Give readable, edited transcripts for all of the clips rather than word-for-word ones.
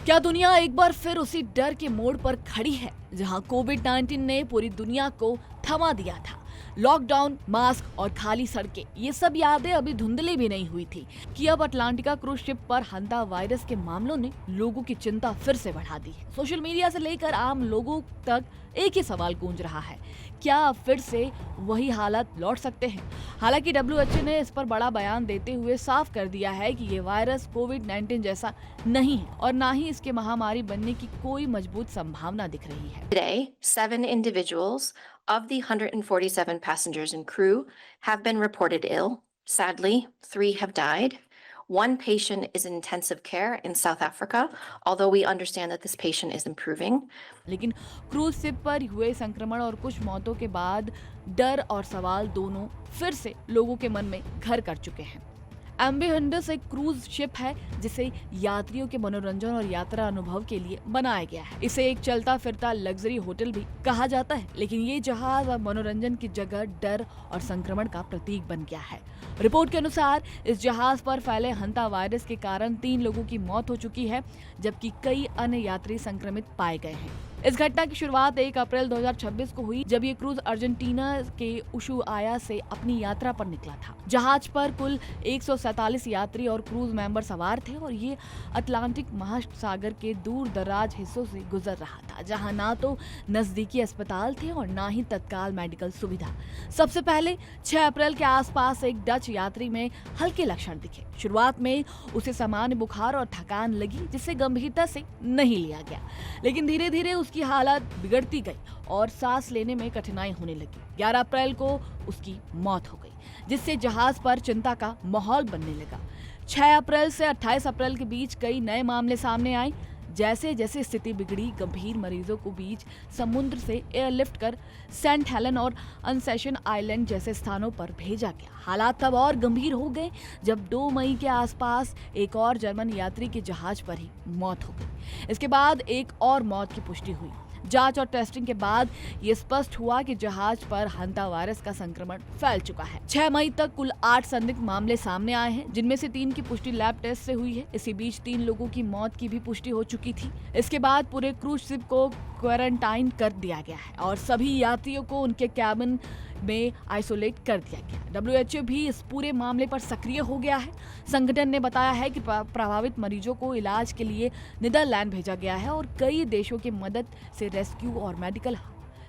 क्या दुनिया एक बार फिर उसी डर के मोड़ पर खड़ी है जहां कोविड-19 ने पूरी दुनिया को थमा दिया था। लॉकडाउन, मास्क और खाली सड़कें, ये सब यादें अभी धुंधली भी नहीं हुई थी कि अब अटलांटिका क्रूज शिप पर हंता वायरस के मामलों ने लोगों की चिंता फिर से बढ़ा दी है। सोशल मीडिया से लेकर आम लोगों तक एक ही सवाल गूंज रहा है, क्या अब फिर से वही हालात लौट सकते हैं? हालांकि WHO ने इस पर बड़ा बयान देते हुए साफ कर दिया है कि ये वायरस कोविड-19 जैसा नहीं है और ना ही इसके महामारी बनने की कोई मजबूत संभावना दिख रही है। Today, 7 individuals of the 147 passengers and crew have been reported ill. Sadly, 3 have died. One patient is in intensive care in South Africa, although we understand that this patient is improving. लेकिन cruise ship पर हुए संक्रमण और कुछ मौतों के बाद डर और सवाल दोनों फिर से लोगों के मन में घर कर चुके हैं। एम्बेहंडस एक क्रूज शिप है जिसे यात्रियों के मनोरंजन और यात्रा अनुभव के लिए बनाया गया है। इसे एक चलता फिरता लग्जरी होटल भी कहा जाता है, लेकिन ये जहाज अब मनोरंजन की जगह डर और संक्रमण का प्रतीक बन गया है। रिपोर्ट के अनुसार इस जहाज पर फैले हंता वायरस के कारण 3 लोगों की मौत हो चुकी है, जबकि कई अन्य यात्री संक्रमित पाए गए हैं। इस घटना की शुरुआत 1 अप्रैल 2026 को हुई, जब ये क्रूज अर्जेंटीना के उशुआया से अपनी यात्रा पर निकला था। जहाज पर कुल 147 यात्री और क्रूज मेंबर सवार थे और ये अटलांटिक महासागर के दूर दराज हिस्सों से गुजर रहा था, जहां ना तो नजदीकी अस्पताल थे और ना ही तत्काल मेडिकल सुविधा। सबसे पहले 6 अप्रैल के आसपास एक डच यात्री में हल्के लक्षण दिखे। शुरुआत में उसे सामान्य बुखार और थकान लगी, जिसे गंभीरता से नहीं लिया गया, लेकिन धीरे धीरे उसकी हालत बिगड़ती गई और सांस लेने में कठिनाई होने लगी। 11 अप्रैल को उसकी मौत हो गई, जिससे जहाज पर चिंता का माहौल बनने लगा। 6 अप्रैल से 28 अप्रैल के बीच कई नए मामले सामने आए। जैसे जैसे स्थिति बिगड़ी, गंभीर मरीजों को बीच समुद्र से एयरलिफ्ट कर सेंट हेलन और अनसेशन आइलैंड जैसे स्थानों पर भेजा गया। हालात तब और गंभीर हो गए जब 2 मई के आसपास एक और जर्मन यात्री के जहाज पर ही मौत हो गई। इसके बाद एक और मौत की पुष्टि हुई। जांच और टेस्टिंग के बाद ये स्पष्ट हुआ कि जहाज पर हंता वायरस का संक्रमण फैल चुका है। 6 मई तक कुल 8 संदिग्ध मामले सामने आए हैं, जिनमें से 3 की पुष्टि लैब टेस्ट से हुई है। इसी बीच 3 लोगों की मौत की भी पुष्टि हो चुकी थी। इसके बाद पूरे क्रूज शिप को क्वारंटाइन कर दिया गया है और सभी यात्रियों को उनके कैबिन में आइसोलेट कर दिया गया। WHO भी इस पूरे मामले पर सक्रिय हो गया है। संगठन ने बताया है कि प्रभावित मरीजों को इलाज के लिए नीदरलैंड भेजा गया है और कई देशों की मदद से रेस्क्यू और मेडिकल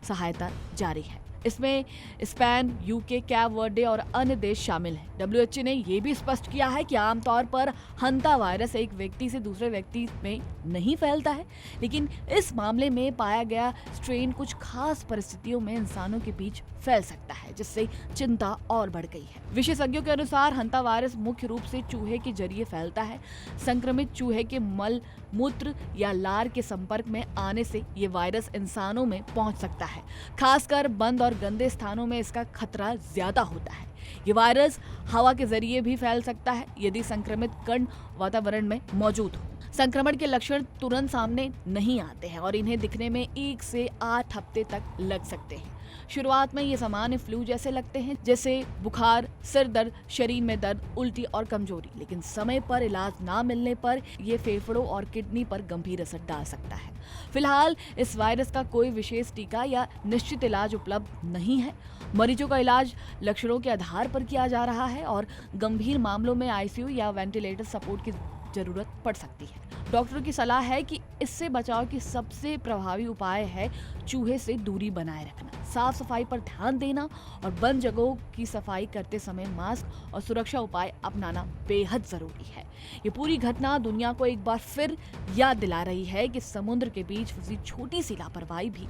सहायता जारी है। इसमें स्पेन, यूके, कैप वर्डे और अन्य देश शामिल हैं। WHO ने यह भी स्पष्ट किया है कि आमतौर पर हंता वायरस एक व्यक्ति से दूसरे व्यक्ति में नहीं फैलता है, लेकिन इस मामले में पाया गया स्ट्रेन कुछ खास परिस्थितियों में इंसानों के बीच फैल सकता है, जिससे चिंता और बढ़ गई है। विशेषज्ञों के अनुसार हंता वायरस मुख्य रूप से चूहे के जरिए फैलता है। संक्रमित चूहे के मल, मूत्र या लार के संपर्क में आने से ये वायरस इंसानों में पहुंच सकता है। खासकर बंद और गंदे स्थानों में इसका खतरा ज्यादा होता है। ये वायरस हवा के जरिए भी फैल सकता है यदि संक्रमित कण वातावरण में मौजूद हो। संक्रमण के लक्षण तुरंत सामने नहीं आते हैं और इन्हें दिखने में 1 से 8 हफ्ते तक लग सकते हैं। शुरुआत में ये सामान्य फ्लू जैसे लगते हैं, जैसे बुखार, सिर दर्द, शरीर में दर्द, उल्टी और कमजोरी, लेकिन समय पर इलाज ना मिलने पर ये फेफड़ों और किडनी पर गंभीर असर डाल सकता है। फिलहाल इस वायरस का कोई विशेष टीका या निश्चित इलाज उपलब्ध नहीं है। मरीजों का इलाज लक्षणों के आधार पर किया जा रहा है और गंभीर मामलों में ICU या वेंटिलेटर सपोर्ट की जरूरत पड़ सकती है। डॉक्टरों की सलाह है कि इससे बचाव की सबसे प्रभावी उपाय है चूहे से दूरी बनाए रखना, साफ सफाई पर ध्यान देना और बंद जगहों की सफाई करते समय मास्क और सुरक्षा उपाय अपनाना बेहद जरूरी है। ये पूरी घटना दुनिया को एक बार फिर याद दिला रही है कि समुद्र के बीच फंसी छोटी सी लापरवाही भी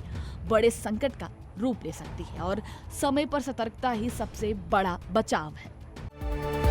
बड़े संकट का रूप ले सकती है और समय पर सतर्कता ही सबसे बड़ा बचाव है।